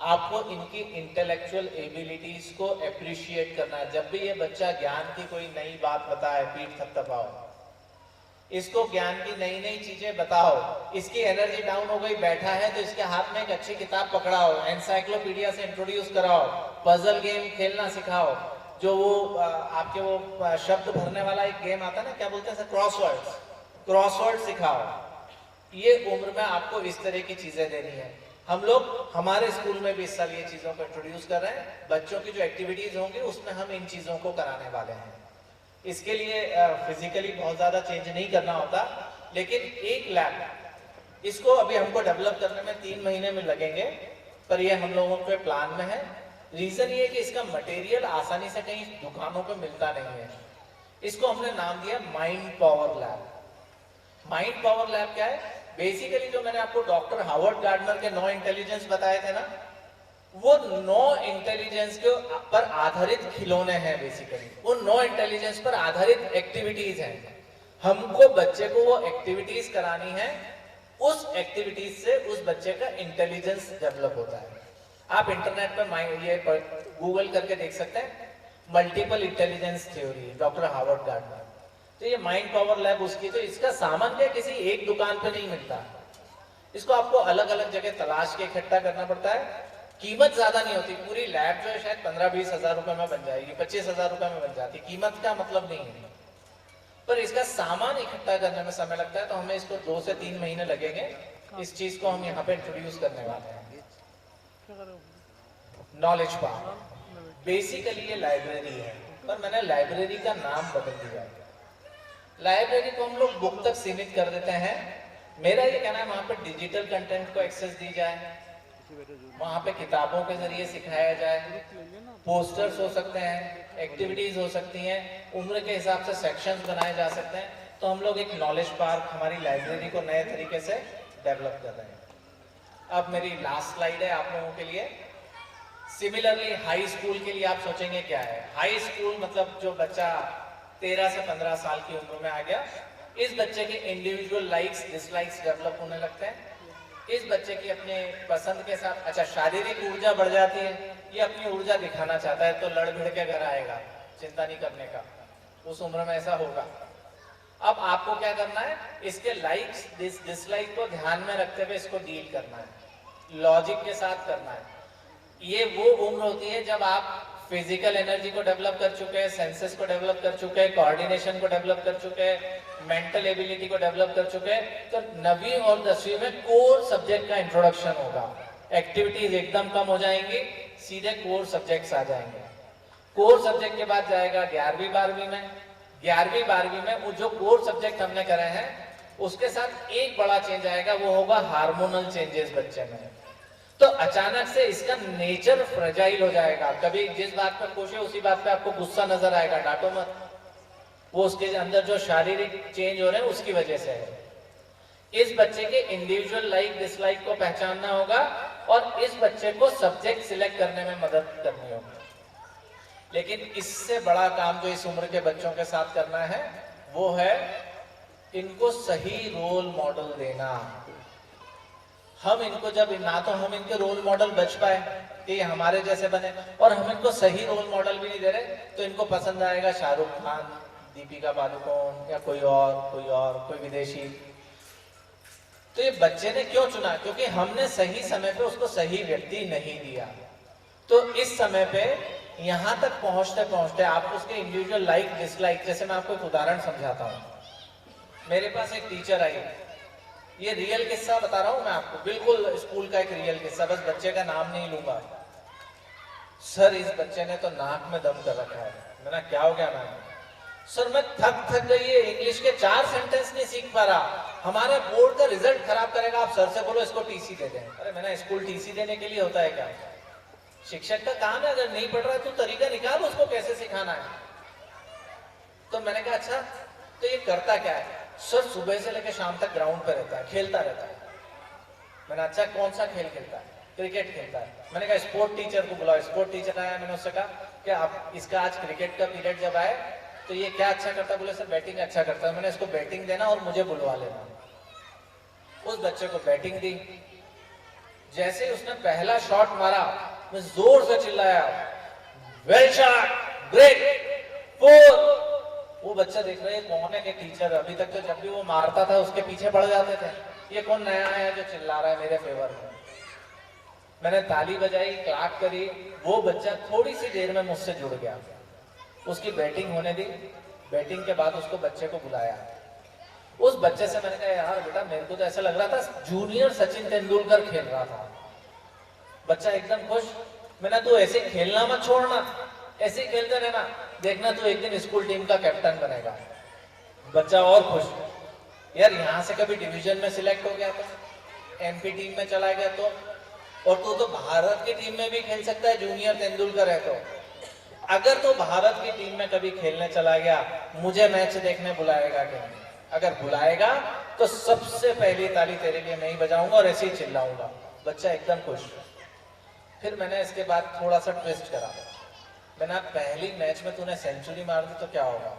आपको इनकी intellectual abilities को अप्रिशिएट करना है। जब भी ये बच्चा ज्ञान की कोई नई बात बताए, पीठ थपथपाओ, इसको ज्ञान की नई नई चीजें बताओ। इसकी एनर्जी डाउन हो गई, बैठा है तो इसके हाथ में एक अच्छी किताब पकड़ाओ, एनसाइक्लोपीडिया से इंट्रोड्यूस कराओ, पजल गेम खेलना सिखाओ। जो वो आपके वो शब्द भरने वाला एक गेम आता है ना, क्या बोलते हैं, क्रॉसवर्ड्स, क्रॉसवर्ड सिखाओ। ये उम्र में आपको इस तरह की चीजें देनी है। हम लोग हमारे स्कूल में भी इस साल ये चीजों को इंट्रोड्यूस कर रहे हैं। बच्चों की जो एक्टिविटीज होंगी उसमें हम इन चीजों को कराने वाले हैं। इसके लिए फिजिकली बहुत ज्यादा चेंज नहीं करना होता, लेकिन एक लैब इसको अभी हमको डेवलप करने में 3 महीने में लगेंगे, पर ये हम लोगों के प्लान में है। रीजन ये है कि इसका मटेरियल आसानी से कहीं दुकानों पे मिलता नहीं है। इसको हमने नाम दिया mind power lab. Mind power lab क्या है? बेसिकली जो मैंने आपको डॉक्टर हावर्ड गार्डनर के 9 इंटेलिजेंस बताए थे ना, वो 9 इंटेलिजेंस के पर आधारित खिलौने हैं। बेसिकली वो 9 इंटेलिजेंस पर आधारित एक्टिविटीज हैं। हमको बच्चे को वो एक्टिविटीज करानी है, उस एक्टिविटीज से उस बच्चे का इंटेलिजेंस डेवलप होता है। आप इंटरनेट पर ये गूगल करके देख सकते हैं, multiple intelligence theory, doctor Howard Gardner. तो ये माइंड पावर लैब उसकी, तो इसका सामान क्या किसी एक दुकान पे नहीं मिलता, इसको आपको अलग अलग जगह तलाश के इकट्ठा करना पड़ता है। कीमत ज्यादा नहीं होती, पूरी लैब जो है शायद 15-20 हजार रुपए में बन जाएगी, 25 हजार रुपए में बन जाती। कीमत का मतलब नहीं है, पर इसका सामान इकट्ठा करने में समय लगता है। तो हमें इसको 2 से 3 महीने लगेंगे। इस चीज को हम यहाँ पे इंट्रोड्यूस करने वाले हैं। नॉलेज पार्क बेसिकली ये लाइब्रेरी है, पर मैंने लाइब्रेरी का नाम बदल दिया है। लाइब्रेरी को हम लोग बुक तक सीमित कर देते हैं। मेरा ये कहना है वहां पर डिजिटल कंटेंट को एक्सेस दी जाए, वहां पे किताबों के जरिए सिखाया जाए, पोस्टर्स हो सकते हैं, एक्टिविटीज हो सकती हैं, उम्र के हिसाब से सेक्शंस बनाए जा सकते हैं। तो हम लोग एक नॉलेज पार्क, हमारी लाइब्रेरी को नए तरीके से डेवलप कर रहे हैं। अब मेरी लास्ट स्लाइड है आप लोगों के लिए। सिमिलरली हाई स्कूल के लिए आप सोचेंगे क्या है? हाई स्कूल मतलब जो बच्चा 13 से 15 साल की उम्र में आ गया, इस बच्चे के इंडिविजुअल लाइक्स डिसलाइक्स डेवलप होने लगते हैं। इस बच्चे की अपने पसंद के साथ, अच्छा, शारीरिक ऊर्जा बढ़ जाती है, ये अपनी ऊर्जा दिखाना चाहता है तो लड़ भिड़ के घर आएगा, चिंता नहीं करने का, उस उम्र में ऐसा होगा। अब आपको क्या करना है? इसके लाइक्स डिसलाइक को ध्यान में रखते हुए इसको डील करना है, लॉजिक के साथ करना है। ये वो उम्र होती है जब आप फिजिकल एनर्जी को डेवलप कर चुके हैं, सेंसेस को डेवलप कर चुके हैं, कोऑर्डिनेशन को डेवलप कर चुके हैं, मेंटल एबिलिटी को डेवलप कर चुके हैं। तो 9वीं और 10वीं में कोर सब्जेक्ट का इंट्रोडक्शन होगा। एक्टिविटीज एकदम कम हो जाएंगी, सीधे कोर सब्जेक्ट्स आ जाएंगे। कोर सब्जेक्ट के बाद जाएगा 11वीं 12वीं में। 11वीं 12वीं में वो जो कोर सब्जेक्ट हमने करे हैं उसके साथ एक बड़ा चेंज आएगा, वो होगा हार्मोनल चेंजेस बच्चे में। तो अचानक से इसका नेचर फ्रेजाइल हो जाएगा। कभी जिस बात पर खुश है उसी बात पे आपको गुस्सा नजर आएगा, डांटो मत। वो उसके अंदर जो शारीरिक चेंज हो रहे हैं उसकी वजह से है। इस बच्चे के इंडिविजुअल लाइक डिसलाइक को पहचानना होगा और इस बच्चे को सब्जेक्ट सिलेक्ट करने में मदद करनी होगी। लेकिन इससे बड़ा काम जो इस उम्र के बच्चों के साथ करना है वो है इनको सही रोल मॉडल देना। हम इनको जब ना तो हम इनके रोल मॉडल बच पाए कि ये हमारे जैसे बने, और हम इनको सही रोल मॉडल भी नहीं दे रहे, तो इनको पसंद आएगा शाहरुख खान, दीपिका पादुकोण या कोई विदेशी। तो ये बच्चे ने क्यों चुना? क्योंकि हमने सही समय पे उसको सही व्यक्ति नहीं दिया। तो इस समय पे यहां तक पहुंचते पहुंचते आप उसके इंडिविजुअल लाइक डिसलाइक, जैसे मैं आपको एक उदाहरण समझाता हूं। मेरे पास एक टीचर आई, ये रियल किस्सा बता रहा हूं मैं आपको, बिल्कुल स्कूल का एक रियल किस्सा, बस बच्चे का नाम नहीं लूंगा। सर इस बच्चे ने तो नाक में दम कर रखा है। मैंने क्या हो गया मैम? सर मैं थक गई है, इंग्लिश के 4 सेंटेंस नहीं सीख पा रहा, हमारे बोर्ड का रिजल्ट खराब करेगा, आप सर से बोलो इसको टीसी दे दें। अरे मैंने स्कूल टीसी देने के लिए होता है क्या? शिक्षक का काम है, अगर नहीं पढ़ रहा है तो तरीका निकाल उसको कैसे सिखाना है। तो मैंने कहा अच्छा तो ये करता क्या है? सर सुबह से लेकर शाम तक ग्राउंड पे रहता है, खेलता रहता है। मैंने अच्छा कौन सा खेल खेलता है? क्रिकेट खेलता है। मैंने कहा स्पोर्ट टीचर को बुलाओ। स्पोर्ट टीचर आया, मैंने उससे कहा कि आप इसका आज क्रिकेट का पीरियड जब आए तो ये क्या अच्छा करता है? बोले सर बैटिंग अच्छा करता है। मैंने इसको बैटिंग देना और मुझे बुलवा लेना। उस बच्चे को बैटिंग दी, जैसे ही उसने पहला शॉट मारा, मैं जोर से चिल्लाया, वेल शॉट, ब्रेक, 4। वो बच्चा देख रहा है कौन है, के टीचर। अभी तक तो जब भी वो मारता था उसके पीछे पड़ जाते थे, ये कौन नया है जो चिल्ला रहा है मेरे फेवर में। मैंने ताली बजाई, क्लैप करी, वो बच्चा थोड़ी सी देर में मुझसे जुड़ गया। उसकी बैटिंग होने दी, बैटिंग के बाद उसको बच्चे को बुलाया। उस बच्चे से मैंने कहा, यार बेटा मेरे को तो ऐसा लग रहा था जूनियर सचिन तेंदुलकर खेल रहा था। बच्चा एकदम खुश। मैंने, तू ऐसे खेलना मत छोड़ना, ऐसे खेलते रहना, देखना तू एक दिन स्कूल टीम का कैप्टन बनेगा। बच्चा और खुश, यार यहाँ से कभी डिवीजन में सिलेक्ट हो गया तो, एमपी टीम में चला गया तो, और तू तो भारत की टीम में भी खेल सकता है, जूनियर तेंदुलकर है तो। अगर तू भारत की टीम में कभी खेलने चला गया, मुझे मैच देखने बुलाएगा क्या? अगर बुलाएगा तो सबसे पहली ताली तेरे लिए मैं ही बजाऊंगा और ऐसे ही चिल्लाऊंगा। बच्चा एकदम खुश। फिर मैंने इसके बाद थोड़ा सा ट्विस्ट करा। मैंने, पहली मैच में तूने सेंचुरी मार दी तो क्या होगा?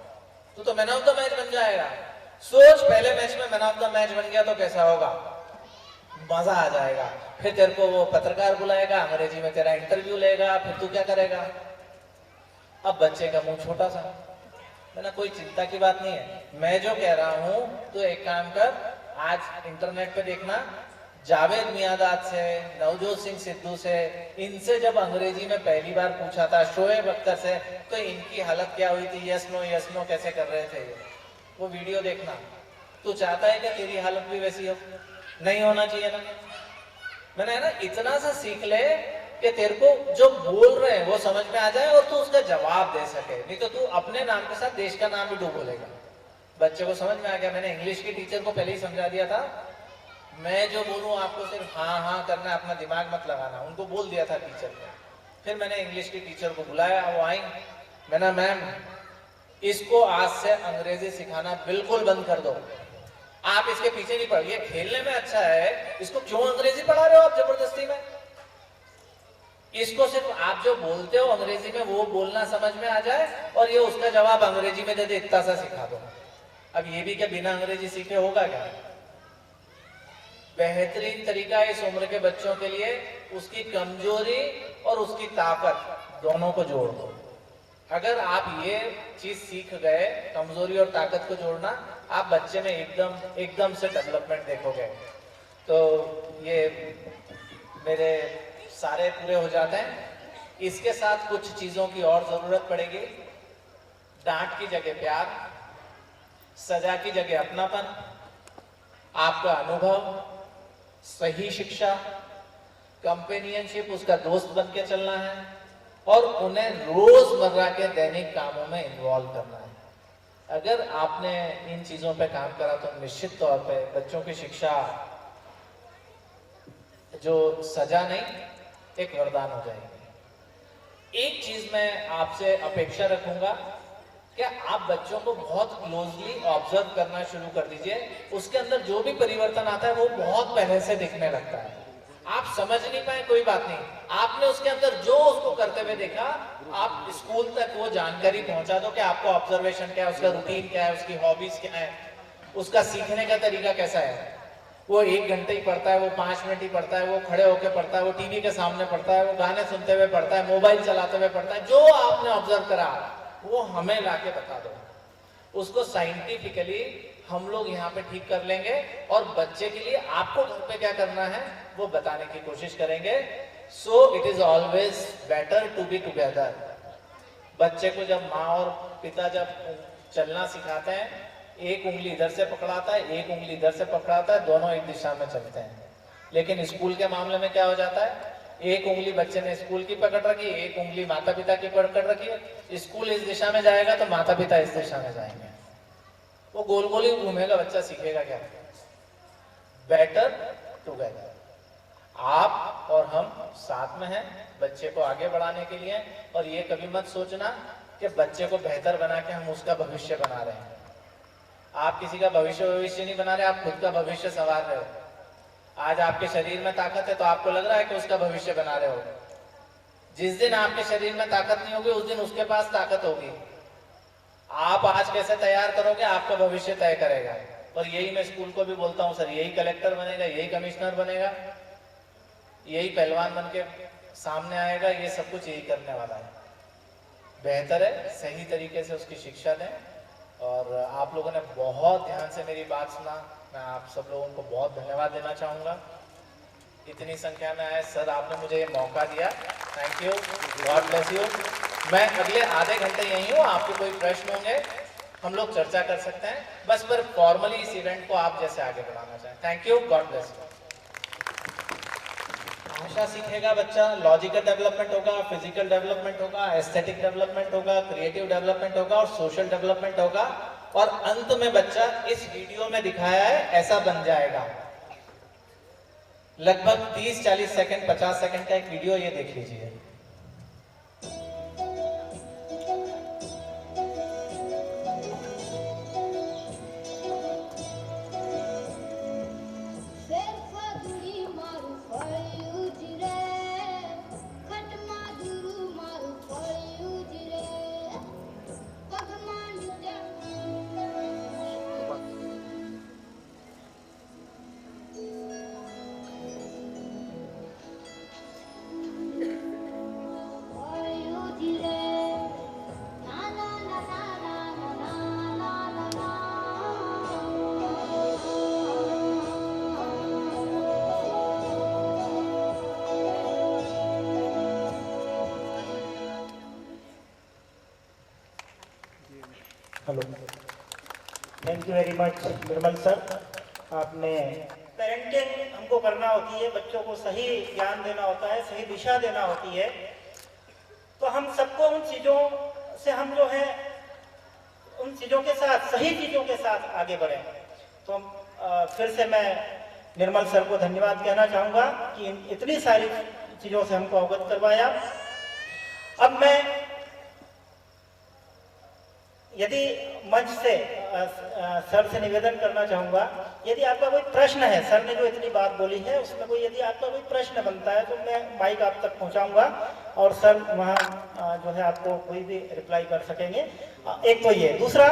तू तो मैन ऑफ द मैच बन जाएगा। सोच, पहले मैच में मैन ऑफ द मैच बन गया तो कैसा होगा? मजा आ जाएगा। फिर तेरे को वो पत्रकार बुलाएगा, अंग्रेजी में तेरा इंटरव्यू लेगा, फिर तू क्या करेगा? अब बच्चे का मुंह छोटा सा। मैंने, कोई चिंता की बात नहीं है, मैं जो कह रहा हूं तो एक काम कर, आज इंटरनेट पे देखना, जावेद मियांदाद से, नवजोत सिंह सिद्धू से, इनसे जब अंग्रेजी में पहली बार पूछा था, शोएब अख्तर से, तो इनकी हालत क्या हुई थी, यस नो कैसे कर रहे थे ये, वो वीडियो देखना। तू चाहता है कि तेरी हालत भी वैसी हो? नहीं होना चाहिए ना। मैंने, है ना, इतना सा सीख ले कि तेरे को जो बोल रहे हैं वो समझ में आ जाए और तू उसका जवाब दे सके। नहीं तो तू अपने नाम के साथ देश का नाम भी डूब बोलेगा। बच्चे को समझ में आ गया। मैंने इंग्लिश की टीचर को पहले ही समझा दिया था, मैं जो बोलूं आपको सिर्फ हाँ हाँ करना है, अपना दिमाग मत लगाना। उनको बोल दिया था टीचर को। फिर मैंने इंग्लिश की टीचर को बुलाया, वो आई। मैंने, मैम इसको आज से अंग्रेजी सिखाना बिल्कुल बंद कर दो, आप इसके पीछे नहीं पड़, ये खेलने में अच्छा है, इसको क्यों अंग्रेजी पढ़ा रहे हो आप जबरदस्ती में? इसको सिर्फ आप जो बोलते हो अंग्रेजी में वो बोलना समझ में आ जाए और ये उसका जवाब अंग्रेजी में दे दे, इतना सा सिखा दो। अब ये भी क्या बिना अंग्रेजी सीखे होगा क्या? बेहतरीन तरीका इस उम्र के बच्चों के लिए, उसकी कमजोरी और उसकी ताकत दोनों को जोड़ दो। अगर आप ये चीज सीख गए, कमजोरी और ताकत को जोड़ना, आप बच्चे में एकदम से डेवलपमेंट देखोगे। तो ये मेरे सारे पूरे हो जाते हैं। इसके साथ कुछ चीजों की और जरूरत पड़ेगी। डांट की जगह प्यार, सजा की जगह अपनापन, आपका अनुभव, सही शिक्षा, कंपेनियनशिप, उसका दोस्त बन के चलना है और उन्हें रोजमर्रा के दैनिक कामों में इन्वॉल्व करना है। अगर आपने इन चीजों पे काम करा तो निश्चित तौर पे बच्चों की शिक्षा जो सजा नहीं, एक वरदान हो जाएगी। एक चीज मैं आपसे अपेक्षा रखूंगा कि आप बच्चों को बहुत क्लोजली ऑब्जर्व करना शुरू कर दीजिए। उसके अंदर जो भी परिवर्तन आता है वो बहुत पहले से दिखने लगता है। आप समझ नहीं पाए कोई बात नहीं, आपने उसके अंदर जो उसको करते हुए देखा, आप स्कूल तक वो जानकारी पहुंचा दो कि आपको ऑब्जर्वेशन क्या है, उसका रूटीन क्या है, उसकी हॉबीज क्या है, उसका सीखने का तरीका कैसा है। वो 1 घंटे ही पढ़ता है, वो 5 मिनट ही पढ़ता है, वो खड़े होकर पढ़ता है, वो टीवी के सामने पढ़ता है, वो गाने सुनते हुए पढ़ता है, मोबाइल चलाते हुए पढ़ता है। जो आपने ऑब्जर्व करा वो हमें लाके बता दो। उसको साइंटिफिकली हम लोग यहाँ पे ठीक कर लेंगे और बच्चे के लिए आपको घर पे क्या करना है वो बताने की कोशिश करेंगे। So it is always better to be together. बच्चे को जब माँ और पिता जब चलना सिखाते हैं, एक उंगली इधर से पकड़ाता है, एक उंगली इधर से पकड़ाता है, दोनों एक दिशा में चलते हैं। लेकिन स्कूल के मामले में क्या हो जाता है, एक उंगली बच्चे ने स्कूल की पकड़ रखी, एक उंगली माता पिता की पकड़ रखी है। स्कूल इस दिशा में जाएगा तो माता पिता इस दिशा में जाएंगे, वो गोल गोल ही घूमेगा, बच्चा सीखेगा क्या? Better together. आप और हम साथ में हैं बच्चे को आगे बढ़ाने के लिए। और ये कभी मत सोचना कि बच्चे को बेहतर बना के हम उसका भविष्य बना रहे हैं। आप किसी का भविष्य नहीं बना रहे, आप खुद का भविष्य संवार रहे हो। आज आपके शरीर में ताकत है तो आपको लग रहा है कि उसका भविष्य बना रहे हो। जिस दिन आपके शरीर में ताकत नहीं होगी उस दिन उसके पास ताकत होगी। आप आज कैसे तैयार करोगे आपका भविष्य तय करेगा। और यही मैं स्कूल को भी बोलता हूँ, सर यही कलेक्टर बनेगा, यही कमिश्नर बनेगा। यही पहलवान बन के सामने आएगा, ये सब कुछ यही करने वाला है। बेहतर है सही तरीके से उसकी शिक्षा दें। और आप लोगों ने बहुत ध्यान से मेरी बात सुना, मैं आप सब लोगों को बहुत धन्यवाद देना चाहूँगा। इतनी संख्या में आए सर, आपने मुझे ये मौका दिया, thank you, God bless you. मैं अगले आधे घंटे यहीं हूँ, आपके कोई प्रश्न होंगे हम लोग चर्चा कर सकते हैं, बस पर फॉर्मली इस इवेंट को आप जैसे आगे बढ़ाना चाहें। Thank you, God bless you. भाषा सीखेगा बच्चा, लॉजिकल डेवलपमेंट होगा, फिजिकल डेवलपमेंट होगा, एस्थेटिक डेवलपमेंट होगा, क्रिएटिव डेवलपमेंट होगा और सोशल डेवलपमेंट होगा। और अंत में बच्चा इस वीडियो में दिखाया है ऐसा बन जाएगा। लगभग 30-40 सेकंड 50 सेकंड का एक वीडियो, ये देख लीजिए। Hello, thank you very much Nirmal sir. आपने पेरेंटिंग हमको करना होती है, बच्चों को सही ज्ञान देना होता है, सही दिशा देना होती है। तो हम सबको उन चीज़ों से हम जो है उन चीज़ों के साथ, सही चीज़ों के साथ आगे बढ़ें। तो फिर से मैं निर्मल सर को धन्यवाद कहना चाहूँगा कि इतनी सारी चीज़ों से हमको अवगत करवाया। अब मैं यदि मंच से सर से निवेदन करना चाहूँगा, यदि आपका कोई प्रश्न है, सर ने जो इतनी बात बोली है उसमें कोई यदि आपका कोई प्रश्न बनता है तो मैं माइक आप तक पहुँचाऊँगा और सर वहाँ जो है आपको कोई भी रिप्लाई कर सकेंगे। एक तो ये, दूसरा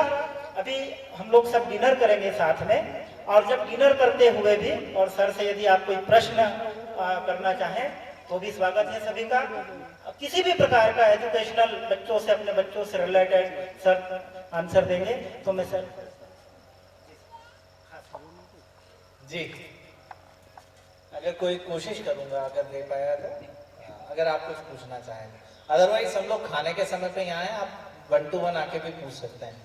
अभी हम लोग सब डिनर करेंगे साथ में, और जब डिनर करते हुए भी और सर से यदि आप कोई प्रश्न करना चाहें तो भी स्वागत है सभी का। किसी भी प्रकार का एजुकेशनल बच्चों से, अपने बच्चों से रिलेटेड सर आंसर देंगे। तो मैं सर जी अगर कोई कोशिश करूंगा, अगर दे पाया तो, अगर आप कुछ पूछना चाहें। अदरवाइज हम लोग खाने के समय पे यहाँ हैं, आप 1 to 1 आके भी पूछ सकते हैं,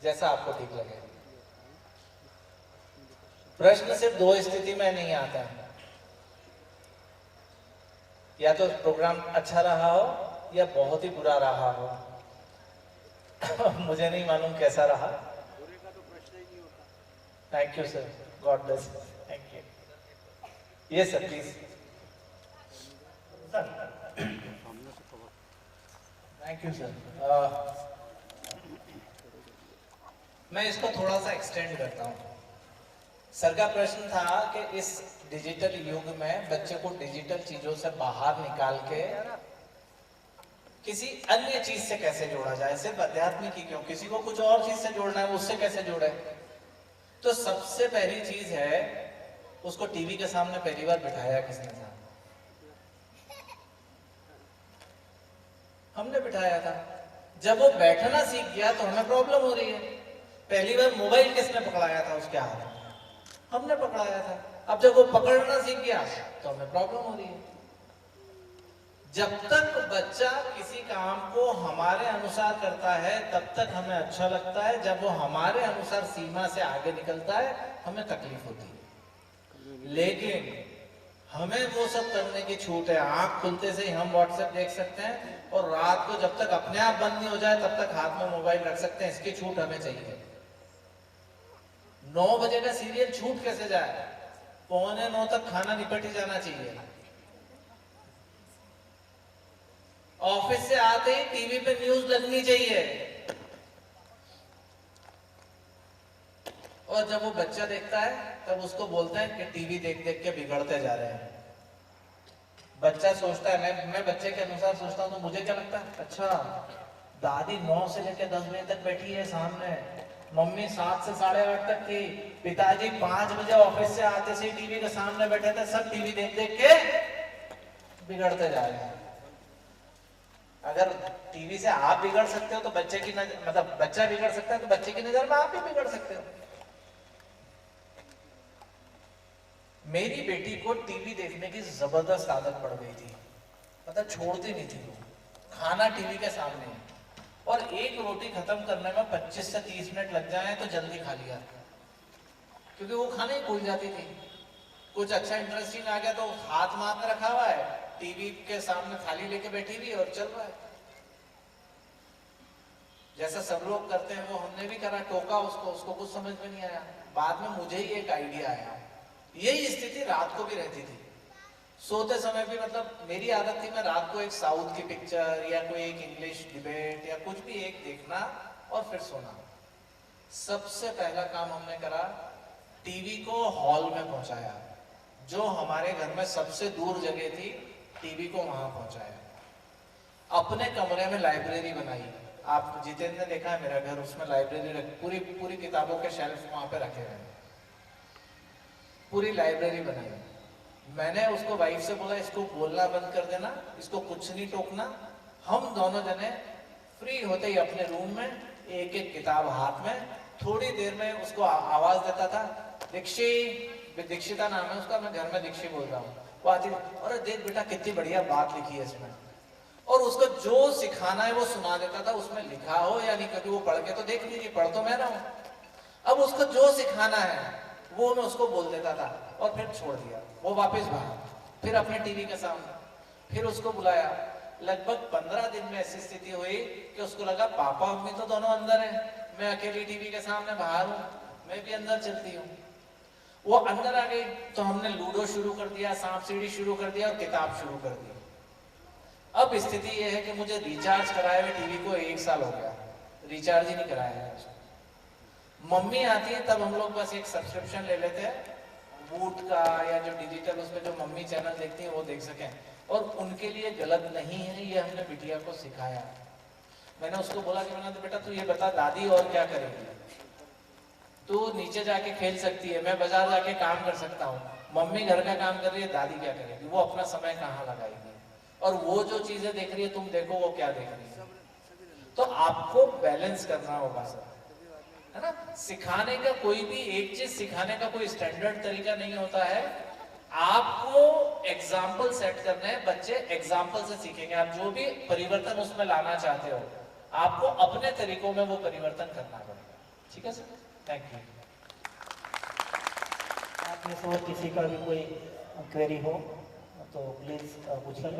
जैसा आपको ठीक लगे। प्रश्न सिर्फ 2 स्थिति में नहीं आता है, या तो प्रोग्राम अच्छा रहा हो या बहुत ही बुरा रहा हो। मुझे नहीं मालूम कैसा रहा। Thank you sir, god bless, thank you. ये sir please. Thank you sir. मैं इसको थोड़ा सा एक्सटेंड करता हूँ। सर का प्रश्न था कि इस डिजिटल युग में बच्चे को डिजिटल चीजों से बाहर निकाल के किसी अन्य चीज से कैसे जोड़ा जाए, सिर्फ आध्यात्मिक ही क्यों, किसी को कुछ और चीज से जोड़ना है, उससे कैसे जोड़े। तो सबसे पहली चीज है, उसको टीवी के सामने पहली बार बिठाया किसने था? हमने बिठाया था। जब वो बैठना सीख गया तो हमें प्रॉब्लम हो रही है। पहली बार मोबाइल किसने पकड़ाया था उसके हाथ में? हमने पकड़ाया था। अब जब वो पकड़ना सीख गया तो हमें प्रॉब्लम हो रही है। जब तक बच्चा किसी काम को हमारे अनुसार करता है तब तक हमें अच्छा लगता है, जब वो हमारे अनुसार सीमा से आगे निकलता है हमें तकलीफ होती है। लेकिन हमें वो सब करने की छूट है। आंख खुलते से ही हम व्हाट्सएप देख सकते हैं और रात को जब तक अपने आप बंद नहीं हो जाए तब तक हाथ में मोबाइल रख सकते हैं। इसकी छूट हमें चाहिए। 9 बजे का सीरियल छूट कैसे जाए? 8:45 तक खाना निपट ही जाना चाहिए। ऑफिस से आते ही टीवी पे न्यूज लगनी चाहिए। और जब वो बच्चा देखता है तब उसको बोलते हैं कि टीवी देख देख के बिगड़ते जा रहे हैं। बच्चा सोचता है, मैं बच्चे के अनुसार सोचता हूं तो मुझे क्या लगता है, अच्छा दादी 9 से लेकर 10 बजे तक बैठी है सामने, मम्मी 7 से 8:30 तक थी, पिताजी 5 बजे ऑफिस से आते से टीवी के सामने बैठे थे, सब टीवी देख देख के बिगड़ते जा रहे हैं। अगर टीवी से आप बिगड़ सकते हो तो बच्चे की नजर, मतलब बच्चा बिगड़ सकता है तो बच्चे की नजर में आप भी बिगड़ सकते हो। मेरी बेटी को टीवी देखने की जबरदस्त आदत पड़ गई थी, मतलब छोड़ती नहीं थी वो, खाना टीवी के सामने, और एक रोटी खत्म करने में 25 से 30 मिनट लग जाए तो जल्दी खा लिया, क्योंकि वो खाने ही भूल जाती थी। कुछ अच्छा इंटरेस्टिंग आ गया तो हाथ मार रखा हुआ है, टीवी के सामने थाली लेके बैठी हुई और चल रहा है, जैसा सब लोग करते हैं वो हमने भी करा, टोका उसको, उसको कुछ समझ में नहीं आया। बाद में मुझे ही एक आइडिया आया। यही स्थिति रात को भी रहती थी, सोते समय भी, मतलब मेरी आदत थी मैं रात को एक साउथ की पिक्चर या कोई एक इंग्लिश डिबेट या कुछ भी एक देखना और फिर सोना। सबसे पहला काम हमने करा, टीवी को हॉल में पहुंचाया, जो हमारे घर में सबसे दूर जगह थी, टीवी को वहां पहुंचाया। अपने कमरे में लाइब्रेरी बनाई, आप जितेंद्र ने देखा है मेरा घर, उसमें लाइब्रेरी पूरी पूरी किताबों के शेल्फ वहां पे रखे हुए हैं, पूरी लाइब्रेरी बनाई। मैंने उसको वाइफ से बोला इसको बोलना बंद कर देना, इसको कुछ नहीं टोकना। हम दोनों जने फ्री होते ही अपने रूम में एक एक किताब हाथ में, थोड़ी देर में उसको आवाज देता था, दीक्षी, दीक्षिता नाम है उसका, मैं घर में दीक्षी बोल रहा हूँ, वो आती, अरे देख बेटा कितनी बढ़िया बात लिखी है इसमें, और उसको जो सिखाना है वो सुना देता था, उसमें लिखा हो या नहीं, कभी वो पढ़ के तो देख लीजिए, पढ़ तो मैं रहा हूँ। अब उसको जो सिखाना है वो मैं उसको बोल देता था और फिर छोड़ दिया, वो वापस बाहर, फिर अपने टीवी के सामने, फिर उसको बुलाया। लगभग 15 दिन में ऐसी स्थिति हुई कि उसको लगा पापा मम्मी तो दोनों अंदर हैं, मैं अकेली टीवी के सामने बाहर हूँ, मैं भी अंदर चलती हूँ। वो अंदर आ गई तो हमने लूडो शुरू कर दिया, सांप सीढ़ी शुरू कर दिया और किताब शुरू कर दी। अब स्थिति ये है कि मुझे रिचार्ज कराए हुए टीवी को 1 साल हो गया, रिचार्ज ही नहीं कराया है। मम्मी आती है तब हम लोग बस एक सब्सक्रिप्शन ले लेते हैं बूट का या जो डिजिटल, उसमें जो मम्मी चैनल देखती है वो देख सकें, और उनके लिए गलत नहीं है, ये हमने बिटिया को सिखाया। मैंने उसको बोला कि मैंने तो बेटा तू ये बता दादी और क्या करेगी, तू नीचे जाके खेल सकती है, मैं बाजार जाके काम कर सकता हूँ, मम्मी घर का काम कर रही है, दादी क्या करेगी, वो अपना समय कहाँ लगाएगी, और वो जो चीजें देख रही है तुम देखो वो क्या देख रही है। तो आपको बैलेंस करना होगा सर, है ना। सिखाने का कोई भी एक चीज सिखाने का कोई स्टैंडर्ड तरीका नहीं होता है, आपको एग्जाम्पल सेट करना है, बच्चे एग्जाम्पल से सीखेंगे। आप जो भी परिवर्तन उसमें लाना चाहते हो आपको अपने तरीकों में वो परिवर्तन करना पड़ेगा, ठीक है सर, थैंक यू। आप में से और किसी का भी कोई क्वेरी हो तो प्लीज पूछिए।